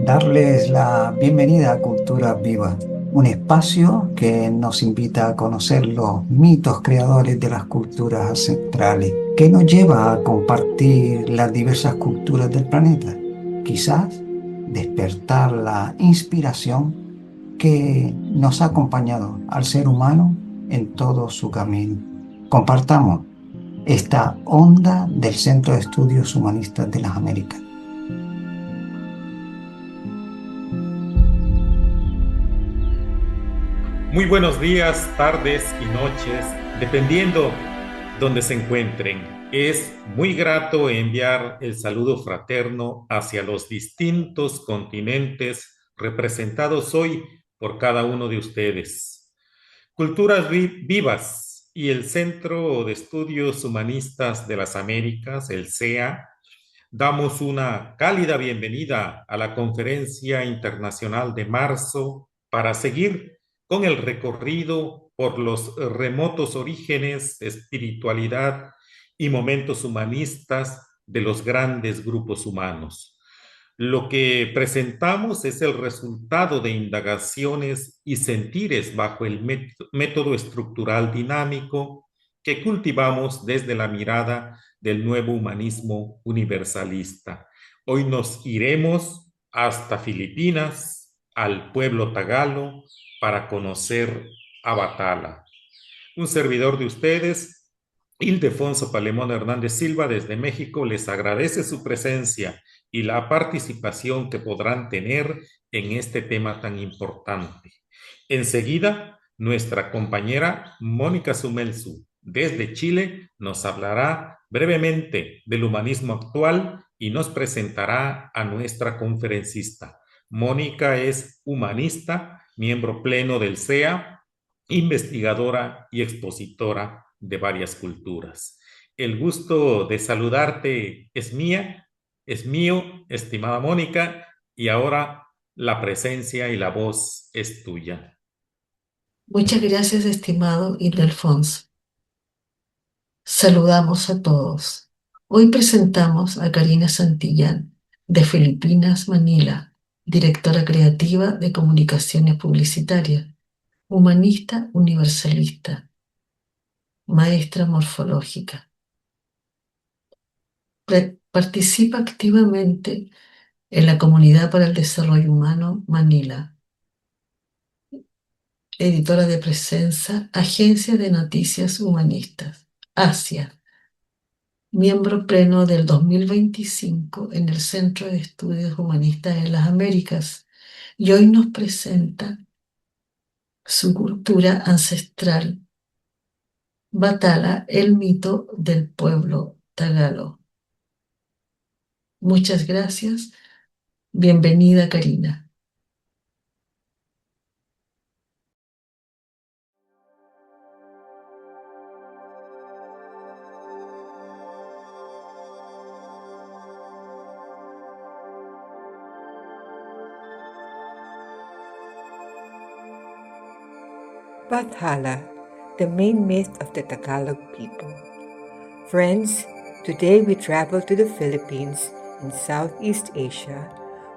darles la bienvenida a Cultura Viva, un espacio que nos invita a conocer los mitos creadores de las culturas ancestrales, que nos lleva a compartir las diversas culturas del planeta. Quizás despertar la inspiración que nos ha acompañado al ser humano en todo su camino. Compartamos esta onda del Centro de Estudios Humanistas de las Américas. Muy buenos días, tardes y noches, dependiendo donde se encuentren. Es muy grato enviar el saludo fraterno hacia los distintos continentes representados hoy por cada uno de ustedes. Culturas Vivas y el Centro de Estudios Humanistas de las Américas, el CEA, damos una cálida bienvenida a la Conferencia Internacional de marzo para seguir con el recorrido por los remotos orígenes, espiritualidad y momentos humanistas de los grandes grupos humanos. Lo que presentamos es el resultado de indagaciones y sentires bajo el método estructural dinámico que cultivamos desde la mirada del nuevo humanismo universalista. Hoy nos iremos hasta Filipinas, al pueblo Tagalo, para conocer a Bathala. Un servidor de ustedes, Ildefonso Palemón Hernández Silva, desde México, les agradece su presencia y la participación que podrán tener en este tema tan importante. Enseguida, nuestra compañera Mónica Sumelsu, desde Chile, nos hablará brevemente del humanismo actual y nos presentará a nuestra conferencista. Mónica es humanista, miembro pleno del CEA, investigadora y expositora de varias culturas. El gusto de saludarte es mío, estimada Mónica, y ahora la presencia y la voz es tuya. Muchas gracias, estimado Ildefonso. Saludamos a todos. Hoy presentamos a Karina Santillán, de Filipinas, Manila, directora creativa de comunicaciones publicitarias, humanista universalista, maestra morfológica. Participa activamente en la Comunidad para el Desarrollo Humano Manila, editora de Presencia, Agencia de Noticias Humanistas, Asia, miembro pleno del 2025 en el Centro de Estudios Humanistas en las Américas, y hoy nos presenta su cultura ancestral, Bathala, el mito del pueblo Tagalo. Muchas gracias. Bienvenida, Karina. Bathala, the main myth of the Tagalog people. Friends, today we travel to the Philippines in Southeast Asia,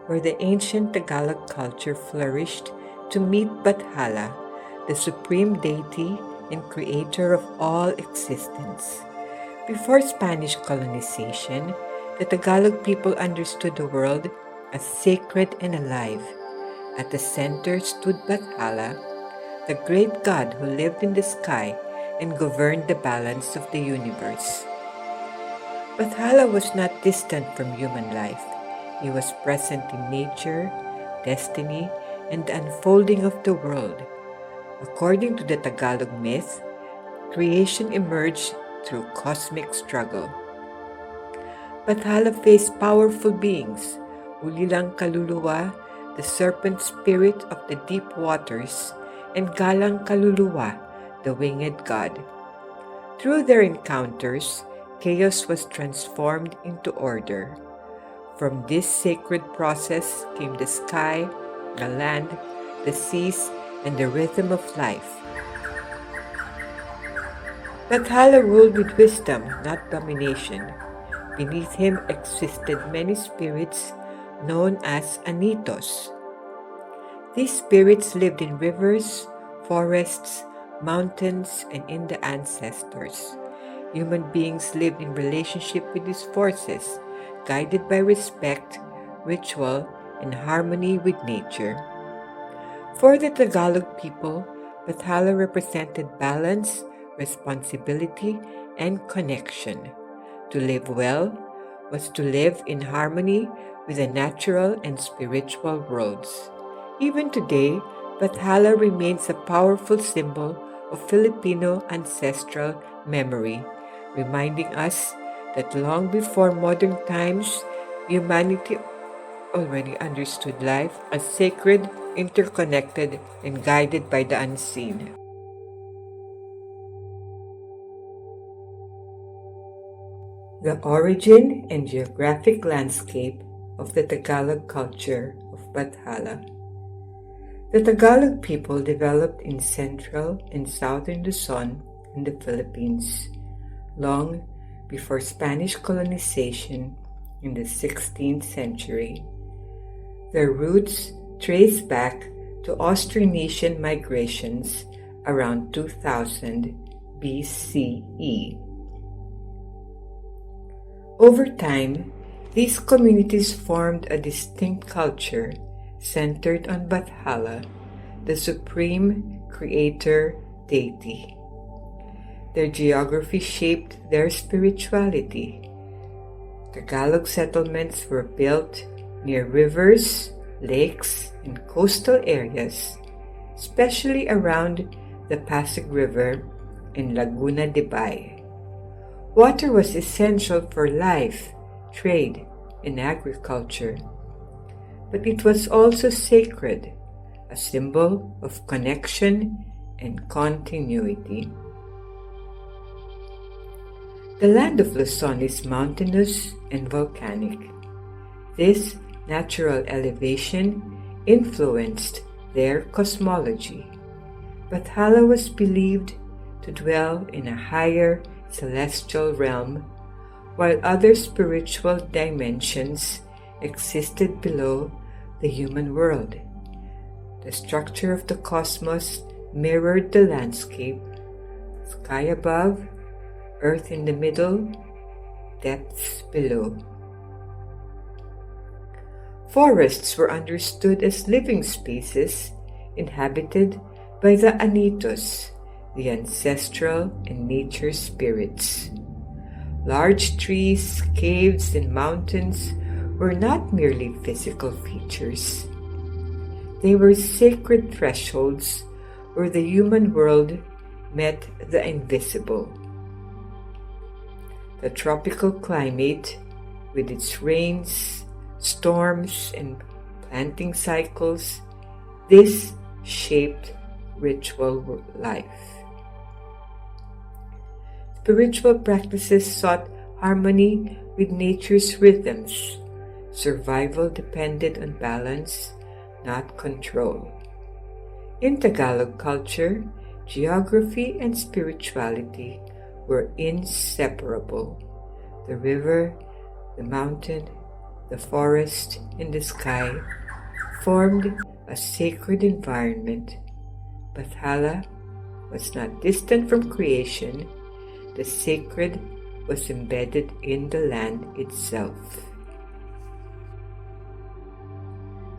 where the ancient Tagalog culture flourished, to meet Bathala, the supreme deity and creator of all existence. Before Spanish colonization, the Tagalog people understood the world as sacred and alive. At the center stood Bathala, the great God who lived in the sky and governed the balance of the universe. Bathala was not distant from human life. He was present in nature, destiny, and the unfolding of the world. According to the Tagalog myth, creation emerged through cosmic struggle. Bathala faced powerful beings, Ulilang Kaluluwa, the serpent spirit of the deep waters, and Galang Kaluluwa, the winged god. Through their encounters, chaos was transformed into order. From this sacred process came the sky, the land, the seas, and the rhythm of life. Bathala ruled with wisdom, not domination. Beneath him existed many spirits known as anitos. These spirits lived in rivers, forests, mountains, and in the ancestors. Human beings lived in relationship with these forces, guided by respect, ritual, and harmony with nature. For the Tagalog people, Bathala represented balance, responsibility, and connection. To live well was to live in harmony with the natural and spiritual worlds. Even today, Bathala remains a powerful symbol of Filipino ancestral memory, reminding us that long before modern times, humanity already understood life as sacred, interconnected, and guided by the unseen. The origin and geographic landscape of the Tagalog culture of Bathala. The Tagalog people developed in central and southern Luzon in the Philippines, long before Spanish colonization in the 16th century. Their roots trace back to Austronesian migrations around 2000 BCE. Over time, these communities formed a distinct culture centered on Bathala, the supreme creator deity. Their geography shaped their spirituality. Tagalog settlements were built near rivers, lakes, and coastal areas, especially around the Pasig River and Laguna de Bay. Water was essential for life, trade, and agriculture, but it was also sacred, a symbol of connection and continuity. The land of Luzon is mountainous and volcanic. This natural elevation influenced their cosmology. Bathala was believed to dwell in a higher celestial realm, while other spiritual dimensions existed below the human world. The structure of the cosmos mirrored the landscape: sky above, earth in the middle, depths below. Forests were understood as living spaces inhabited by the anitos, the ancestral and nature spirits. Large trees, caves, and mountains were not merely physical features. They were sacred thresholds where the human world met the invisible. The tropical climate, with its rains, storms, and planting cycles, this shaped ritual life. Spiritual practices sought harmony with nature's rhythms. Survival depended on balance, not control. In Tagalog culture, geography and spirituality were inseparable. The river, the mountain, the forest, and the sky formed a sacred environment. Bathala was not distant from creation. The sacred was embedded in the land itself.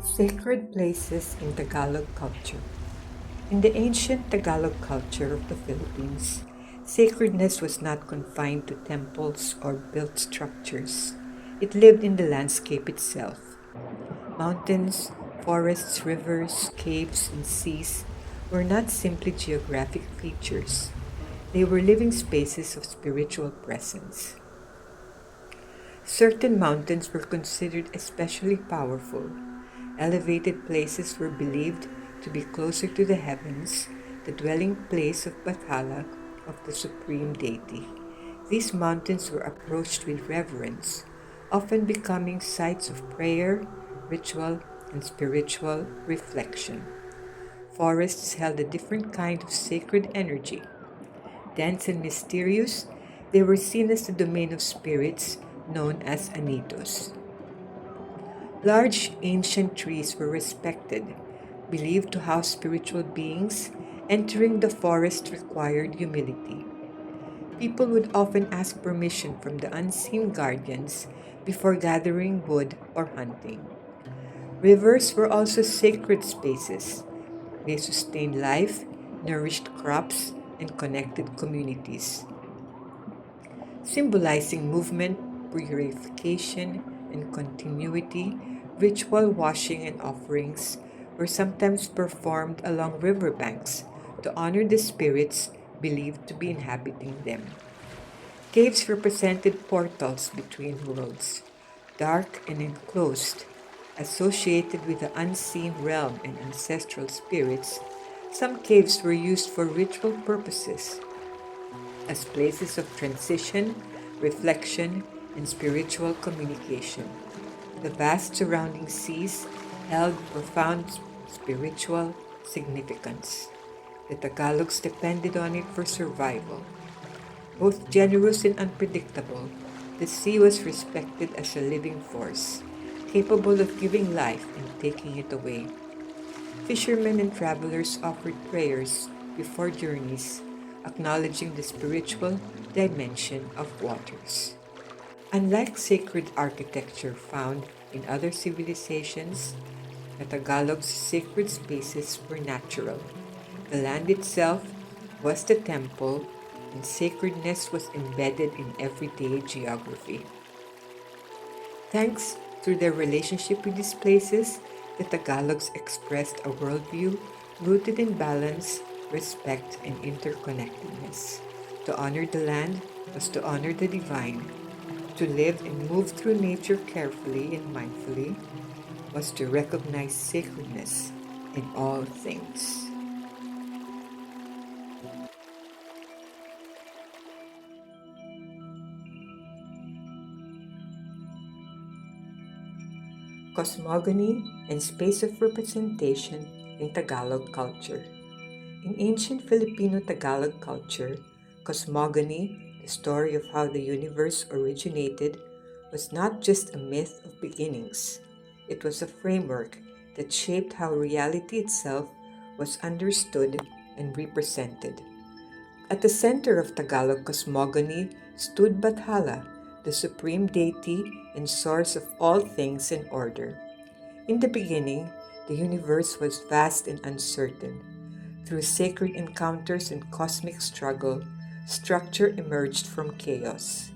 Sacred places in Tagalog culture. In the ancient Tagalog culture of the Philippines, sacredness was not confined to temples or built structures. It lived in the landscape itself. Mountains, forests, rivers, caves, and seas were not simply geographic features. They were living spaces of spiritual presence. Certain mountains were considered especially powerful. Elevated places were believed to be closer to the heavens, the dwelling place of Bathala, of the supreme deity. These mountains were approached with reverence, often becoming sites of prayer, ritual, and spiritual reflection. Forests held a different kind of sacred energy. Dense and mysterious, they were seen as the domain of spirits known as anitos. Large ancient trees were respected, believed to house spiritual beings. Entering the forest required humility. People would often ask permission from the unseen guardians before gathering wood or hunting. Rivers were also sacred spaces. They sustained life, nourished crops, and connected communities, symbolizing movement, purification, and continuity. Ritual washing and offerings were sometimes performed along riverbanks to honor the spirits believed to be inhabiting them. Caves represented portals between worlds, dark and enclosed, associated with the unseen realm and ancestral spirits. Some caves were used for ritual purposes, as places of transition, reflection, and spiritual communication. The vast surrounding seas held profound spiritual significance. The Tagalogs depended on it for survival. Both generous and unpredictable, the sea was respected as a living force, capable of giving life and taking it away. Fishermen and travelers offered prayers before journeys, acknowledging the spiritual dimension of waters. Unlike sacred architecture found in other civilizations, the Tagalog's sacred spaces were natural. The land itself was the temple, and sacredness was embedded in everyday geography. Thanks to their relationship with these places, the Tagalogs expressed a worldview rooted in balance, respect, and interconnectedness. To honor the land was to honor the divine. To live and move through nature carefully and mindfully was to recognize sacredness in all things. Cosmogony and space of representation in Tagalog culture. In ancient Filipino Tagalog culture, cosmogony, the story of how the universe originated, was not just a myth of beginnings. It was a framework that shaped how reality itself was understood and represented. At the center of Tagalog cosmogony stood Bathala, the supreme deity and source of all things in order. In the beginning, the universe was vast and uncertain. Through sacred encounters and cosmic struggle, structure emerged from chaos.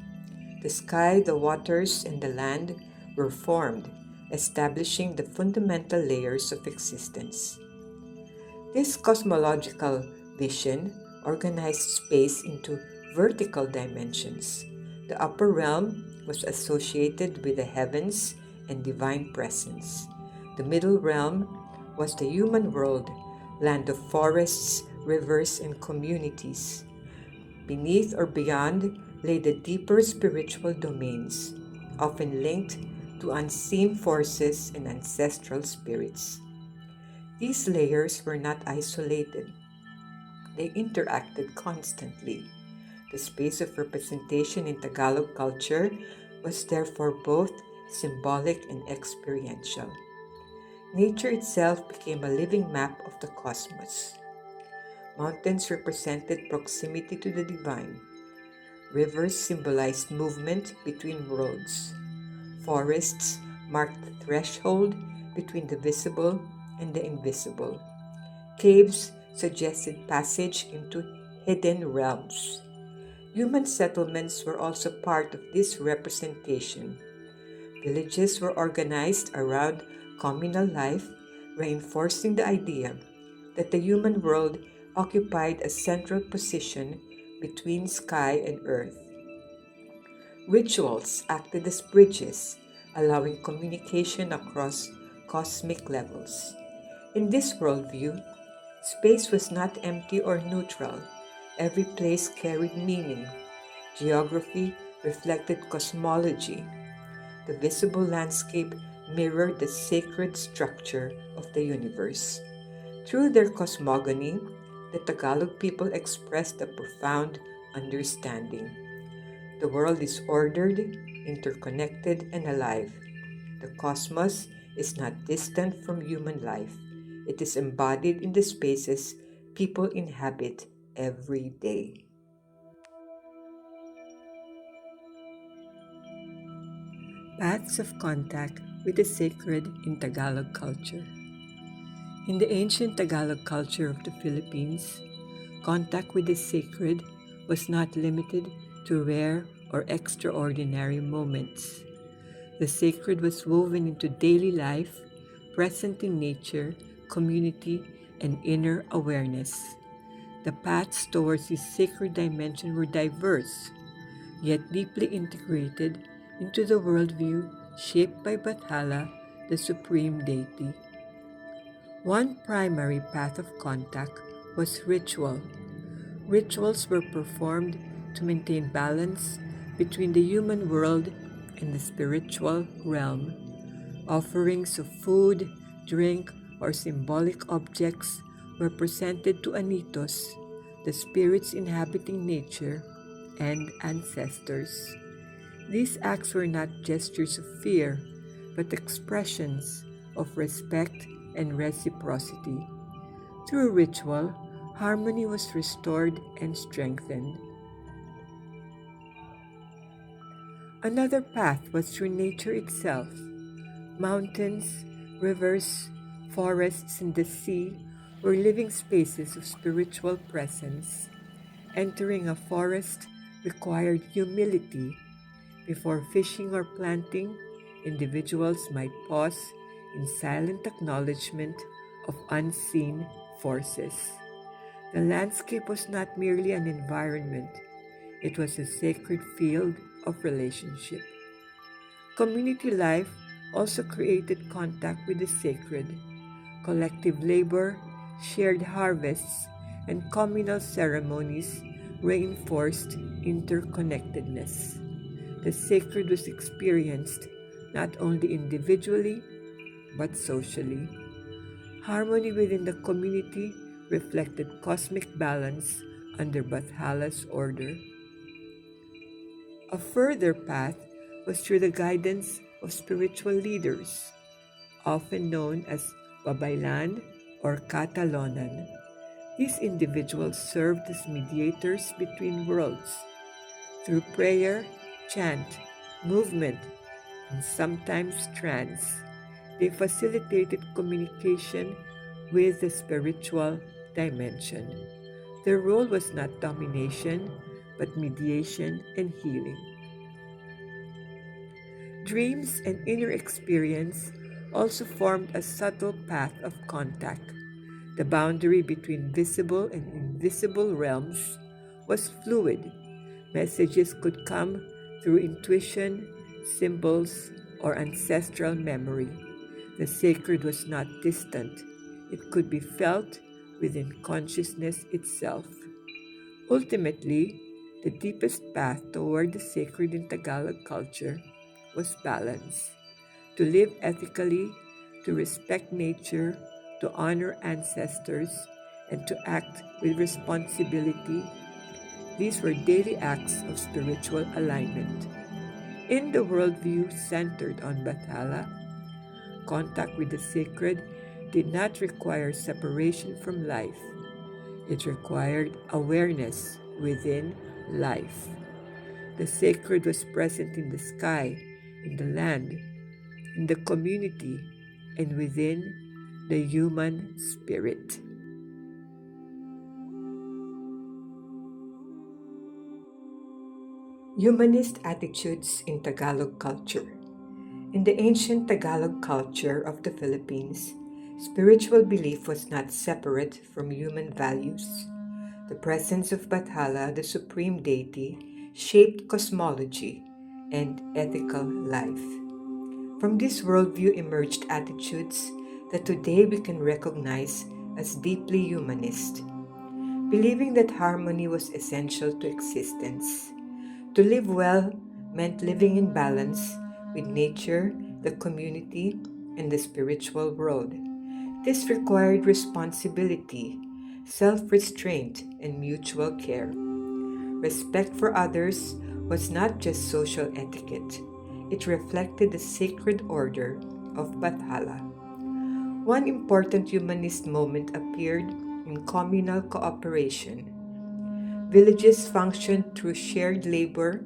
The sky, the waters, and the land were formed, establishing the fundamental layers of existence. This cosmological vision organized space into vertical dimensions. The upper realm was associated with the heavens and divine presence. The middle realm was the human world, land of forests, rivers, and communities. Beneath or beyond lay the deeper spiritual domains, often linked to unseen forces and ancestral spirits. These layers were not isolated, they interacted constantly. The space of representation in Tagalog culture was therefore both symbolic and experiential. Nature itself became a living map of the cosmos. Mountains represented proximity to the divine. Rivers symbolized movement between worlds. Forests marked the threshold between the visible and the invisible. Caves suggested passage into hidden realms. Human settlements were also part of this representation. Villages were organized around communal life, reinforcing the idea that the human world occupied a central position between sky and earth. Rituals acted as bridges, allowing communication across cosmic levels. In this worldview, space was not empty or neutral. Every place carried meaning. Geography reflected cosmology. The visible landscape mirrored the sacred structure of the universe. Through their cosmogony, the Tagalog people expressed a profound understanding. The world is ordered, interconnected, and alive. The cosmos is not distant from human life. It is embodied in the spaces people inhabit every day. Paths of contact with the sacred in Tagalog culture. In the ancient Tagalog culture of the Philippines, contact with the sacred was not limited to rare or extraordinary moments. The sacred was woven into daily life, present in nature, community, and inner awareness. The paths towards this sacred dimension were diverse, yet deeply integrated into the worldview shaped by Bathala, the supreme deity. One primary path of contact was ritual. Rituals were performed to maintain balance between the human world and the spiritual realm. Offerings of food, drink, or symbolic objects were presented to Anitos, the spirits inhabiting nature, and ancestors. These acts were not gestures of fear, but expressions of respect and reciprocity. Through ritual, harmony was restored and strengthened. Another path was through nature itself. Mountains, rivers, forests, and the sea were living spaces of spiritual presence. Entering a forest required humility. Before fishing or planting, individuals might pause in silent acknowledgement of unseen forces. The landscape was not merely an environment, it was a sacred field of relationship. Community life also created contact with the sacred. Collective labor, shared harvests, and communal ceremonies reinforced interconnectedness. The sacred was experienced not only individually but socially. Harmony within the community reflected cosmic balance under Bathala's order. A further path was through the guidance of spiritual leaders, often known as Babaylan or Catalonan. These individuals served as mediators between worlds. Through prayer, chant, movement, and sometimes trance, they facilitated communication with the spiritual dimension. Their role was not domination, but mediation and healing. Dreams and inner experience also formed a subtle path of contact. The boundary between visible and invisible realms was fluid. Messages could come through intuition, symbols, or ancestral memory. The sacred was not distant. It could be felt within consciousness itself. Ultimately, the deepest path toward the sacred in Tagalog culture was balance. To live ethically, to respect nature, to honor ancestors, and to act with responsibility. These were daily acts of spiritual alignment. In the worldview centered on Bathala, contact with the sacred did not require separation from life. It required awareness within life. The sacred was present in the sky, in the land, in the community, and within the human spirit. Humanist attitudes in Tagalog culture. In the ancient Tagalog culture of the Philippines, spiritual belief was not separate from human values. The presence of Bathala, the supreme deity, shaped cosmology and ethical life. From this worldview emerged attitudes that today we can recognize as deeply humanist, believing that harmony was essential to existence. To live well meant living in balance with nature, the community, and the spiritual world. This required responsibility, self-restraint, and mutual care. Respect for others was not just social etiquette, it reflected the sacred order of Bathala. One important humanist moment appeared in communal cooperation. Villages functioned through shared labor,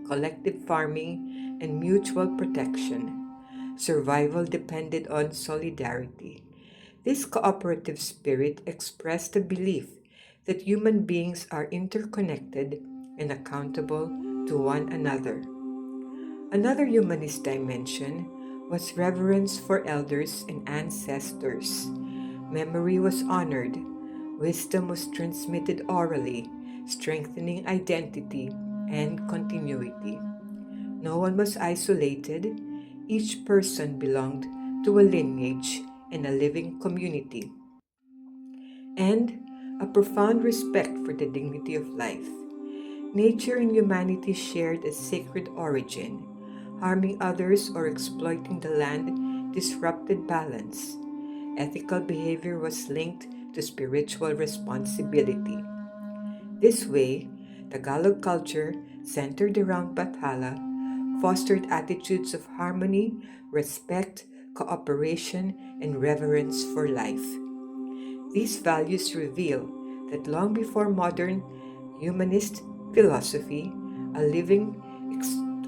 collective farming, and mutual protection. Survival depended on solidarity. This cooperative spirit expressed the belief that human beings are interconnected and accountable to one another. Another humanist dimension was reverence for elders and ancestors. Memory was honored, wisdom was transmitted orally, strengthening identity and continuity. No one was isolated, each person belonged to a lineage and a living community, and a profound respect for the dignity of life. Nature and humanity shared a sacred origin. Harming others or exploiting the land disrupted balance. Ethical behavior was linked to spiritual responsibility. This way, Tagalog culture, centered around Bathala, fostered attitudes of harmony, respect, cooperation, and reverence for life. These values reveal that long before modern humanist philosophy, a living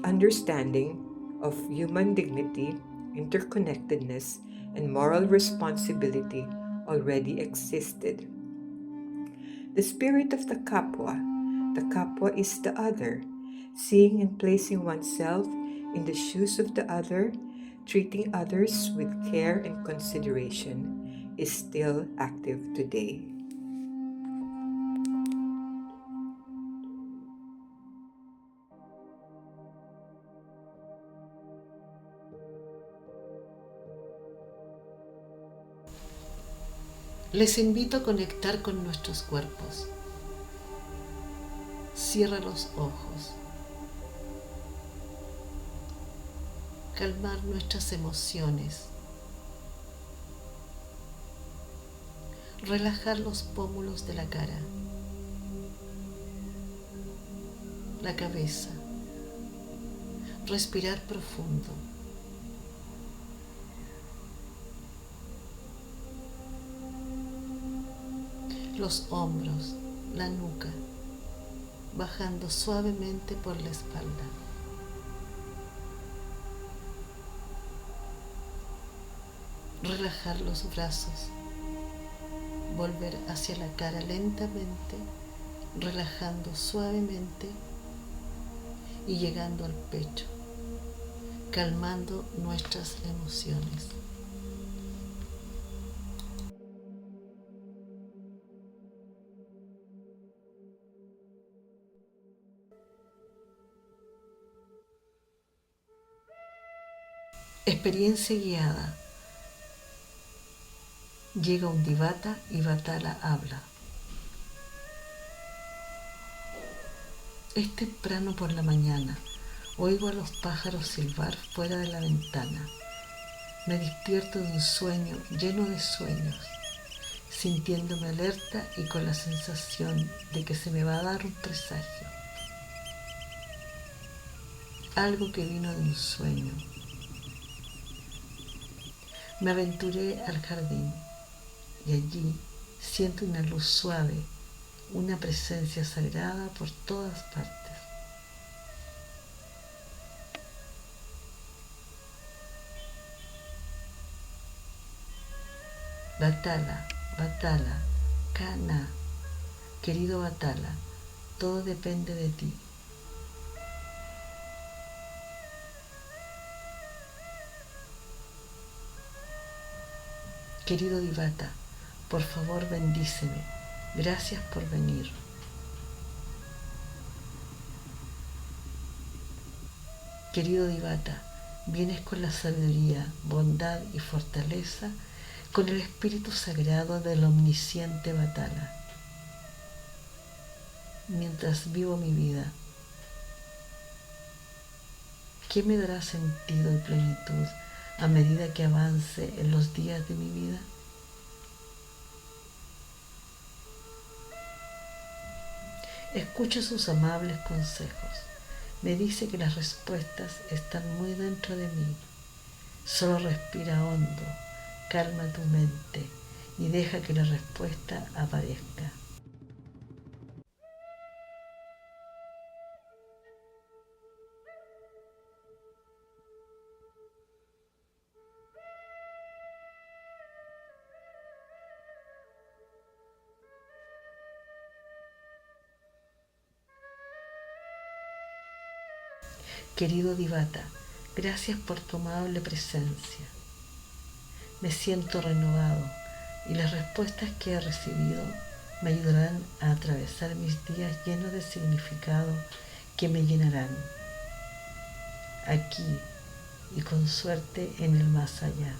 understanding of human dignity, interconnectedness, and moral responsibility already existed. The spirit of the kapwa is the other, seeing and placing oneself in the shoes of the other, treating others with care and consideration, is still active today. Les invito a conectar con nuestros cuerpos. Cierra los ojos. Calmar nuestras emociones. Relajar los pómulos de la cara, la cabeza. Respirar profundo. Los hombros, la nuca, bajando suavemente por la espalda. Relajar los brazos, volver hacia la cara lentamente, relajando suavemente y llegando al pecho, calmando nuestras emociones. Experiencia guiada. Llega un divata y Bathala habla. Es temprano por la mañana. Oigo a los pájaros silbar fuera de la ventana. Me despierto de un sueño lleno de sueños, sintiéndome alerta y con la sensación de que se me va a dar un presagio. Algo que vino de un sueño. Me aventuré al jardín y allí siento una luz suave, una presencia sagrada por todas partes. Bathala, Bathala, Kana, querido Bathala, todo depende de ti. Querido Divata, por favor bendíceme. Gracias por venir. Querido Divata, vienes con la sabiduría, bondad y fortaleza, con el espíritu sagrado del omnisciente Bathala. Mientras vivo mi vida, ¿qué me dará sentido y plenitud a medida que avance en los días de mi vida? Escucho sus amables consejos. Me dice que las respuestas están muy dentro de mí. Solo respira hondo, calma tu mente y deja que la respuesta aparezca. Querido Divata, gracias por tu amable presencia. Me siento renovado y las respuestas que he recibido me ayudarán a atravesar mis días llenos de significado que me llenarán aquí y con suerte en el más allá.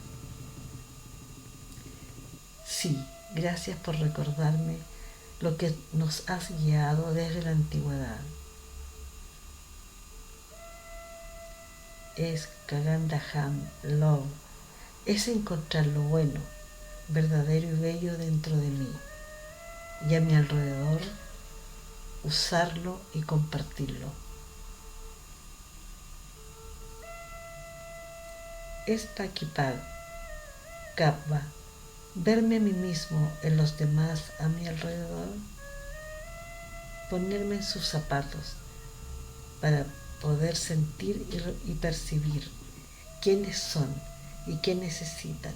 Sí, gracias por recordarme lo que nos has guiado desde la antigüedad. Es Kagandaham Love, es encontrar lo bueno, verdadero y bello dentro de mí y a mi alrededor, usarlo y compartirlo. Es Pakipag, Kappa, verme a mí mismo en los demás a mi alrededor, ponerme en sus zapatos para poder sentir y percibir quiénes son y qué necesitan.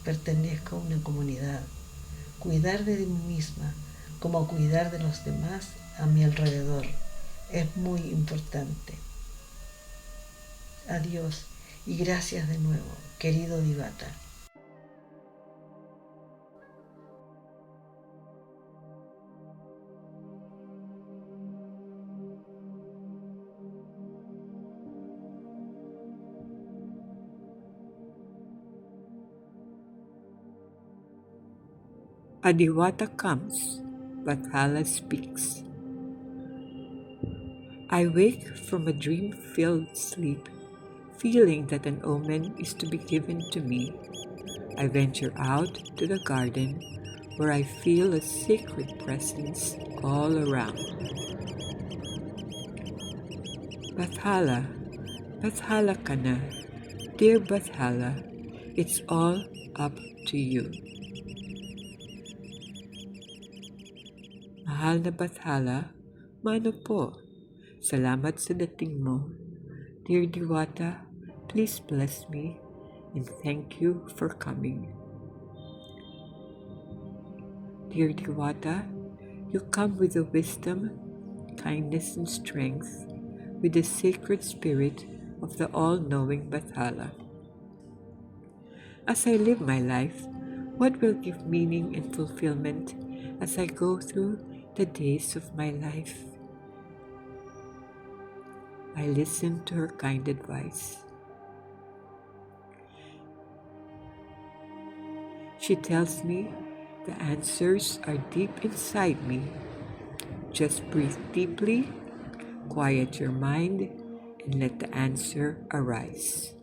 Pertenezco a una comunidad. Cuidar de mí misma como cuidar de los demás a mi alrededor es muy importante. Adiós y gracias de nuevo, querido Divata. A Diwata comes, Bathala speaks. I wake from a dream-filled sleep, feeling that an omen is to be given to me. I venture out to the garden, where I feel a sacred presence all around. Bathala, Bathala ka na. Dear Bathala, it's all up to you. Mahal na Bathala, mano po, salamat sa dating mo. Dear Diwata, please bless me and thank you for coming. Dear Diwata, you come with the wisdom, kindness, and strength, with the sacred spirit of the all-knowing Bathala. As I live my life, what will give meaning and fulfillment as I go through the days of my life? I listen to her kind advice. She tells me the answers are deep inside me. Just breathe deeply, quiet your mind, and let the answer arise.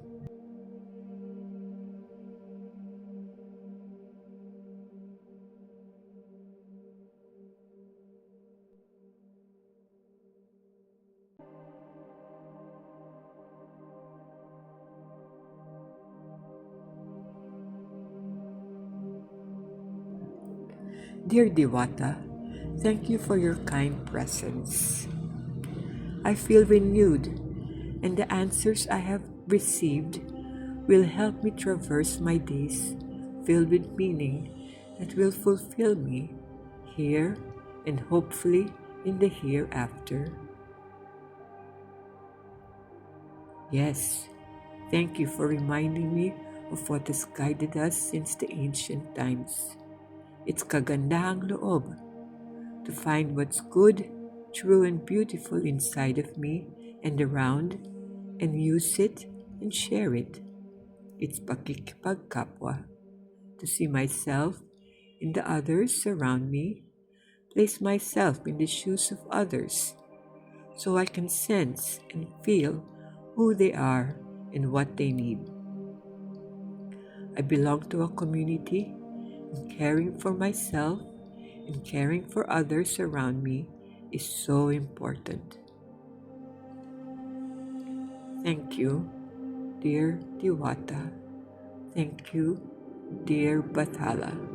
Dear Diwata, thank you for your kind presence. I feel renewed, and the answers I have received will help me traverse my days filled with meaning that will fulfill me here and hopefully in the hereafter. Yes, thank you for reminding me of what has guided us since the ancient times. It's kagandahang loob to find what's good, true, and beautiful inside of me and around, and use it and share it. It's pakikipagkapwa, to see myself in the others around me, place myself in the shoes of others, so I can sense and feel who they are and what they need. I belong to a community, and caring for myself and caring for others around me is so important. Thank you, dear Diwata. Thank you, dear Bathala.